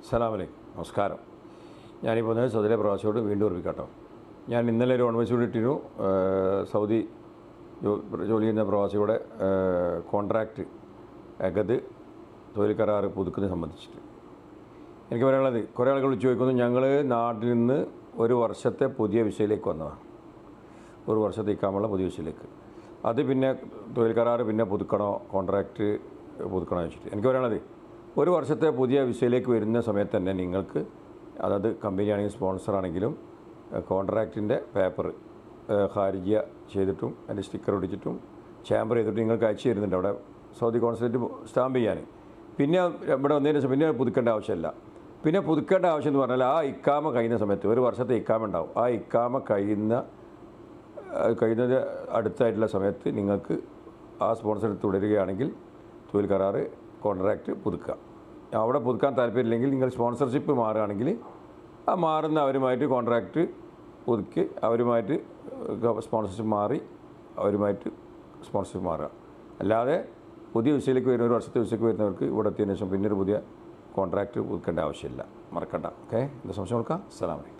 അസ്സലാമലൈക്കും, നമസ്കാരം. ഞാനിപ്പോൾ സൗദിയിലെ പ്രവാസിയോട് വീണ്ടും ഓർമ്മിക്കാട്ടോ. ഞാൻ ഇന്നലെ ഒരു ഓൺവേഴ്സിലൂടെ ഇട്ടിരുന്നു സൗദി ജോലി ചെയ്യുന്ന പ്രവാസിയുടെ കോൺട്രാക്റ്റ് അഗത് തൊഴിൽ കരാർ പുതുക്കുന്നത് സംബന്ധിച്ചിട്ട് എനിക്ക് പറയാനുള്ളത്, കുറേ ആളുകൾ വിളിച്ച് ചോദിക്കുന്നു, ഞങ്ങൾ നാട്ടിൽ നിന്ന് ഒരു വർഷത്തെ പുതിയ വിസയിലേക്ക് വന്നതാണ്. ഒരു വർഷത്തേക്കാമുള്ള പുതിയ വിസയിലേക്ക് അത് പിന്നെ തൊഴിൽ കരാർ പിന്നെ പുതുക്കണോ, കോൺട്രാക്റ്റ് പുതുക്കണോ വെച്ചിട്ട് എനിക്ക് പറയാനുള്ളത്, ഒരു വർഷത്തെ പുതിയ വിസയിലേക്ക് വരുന്ന സമയത്ത് തന്നെ നിങ്ങൾക്ക് അതത് കമ്പനിയാണെങ്കിലും സ്പോൺസറാണെങ്കിലും കോൺട്രാക്റ്റിൻ്റെ പേപ്പർ ഖാരിജിയ ചെയ്തിട്ടും അതിൻ്റെ സ്റ്റിക്കർ ഒടിച്ചിട്ടും ചാമ്പർ ചെയ്തിട്ടും നിങ്ങൾക്ക് അയച്ചു തരുന്നുണ്ട് അവിടെ സൗദി കോൺസുലേറ്റ് സ്റ്റാമ്പ് ചെയ്യാൻ. പിന്നെ ഇവിടെ വന്നതിന് ശേഷം പിന്നെ പുതുക്കേണ്ട ആവശ്യമില്ല. പിന്നെ പുതുക്കേണ്ട ആവശ്യം എന്ന് പറഞ്ഞാൽ ആ ഇക്കാമ കഴിയുന്ന സമയത്ത് ഒരു വർഷത്തെ ഇക്കാമ ഉണ്ടാവും. ആ ഇക്കാമ കഴിയുന്നത് അടുത്തായിട്ടുള്ള സമയത്ത് നിങ്ങൾക്ക് ആ സ്പോൺസർ തുടരുകയാണെങ്കിൽ തൊഴിൽ കരാർ കോൺട്രാക്റ്റ് പുതുക്കുക. അവിടെ പുതുക്കാൻ താല്പര്യമില്ലെങ്കിൽ നിങ്ങൾ സ്പോൺസർഷിപ്പ് മാറുകയാണെങ്കിൽ ആ മാറുന്ന അവരുമായിട്ട് കോൺട്രാക്റ്റ് പുതുക്കി അവരുമായിട്ട് സ്പോൺസർഷിപ്പ് മാറി അവരുമായിട്ട് സ്പോൺസർഷിപ്പ് മാറുക. അല്ലാതെ പുതിയ വിസയിലേക്ക് വരുന്ന ഒരു വർഷത്തെ വിസയ്ക്ക് വരുന്നവർക്ക് ഇവിടെ എത്തിയതിനു ശേഷം പിന്നീട് പുതിയ കോൺട്രാക്റ്റ് പുതുക്കേണ്ട ആവശ്യമില്ല. മറക്കണ്ട. ഓക്കെ, എന്താ സംശയം കൊടുക്കാം. അസ്സലാമു അലൈക്കും.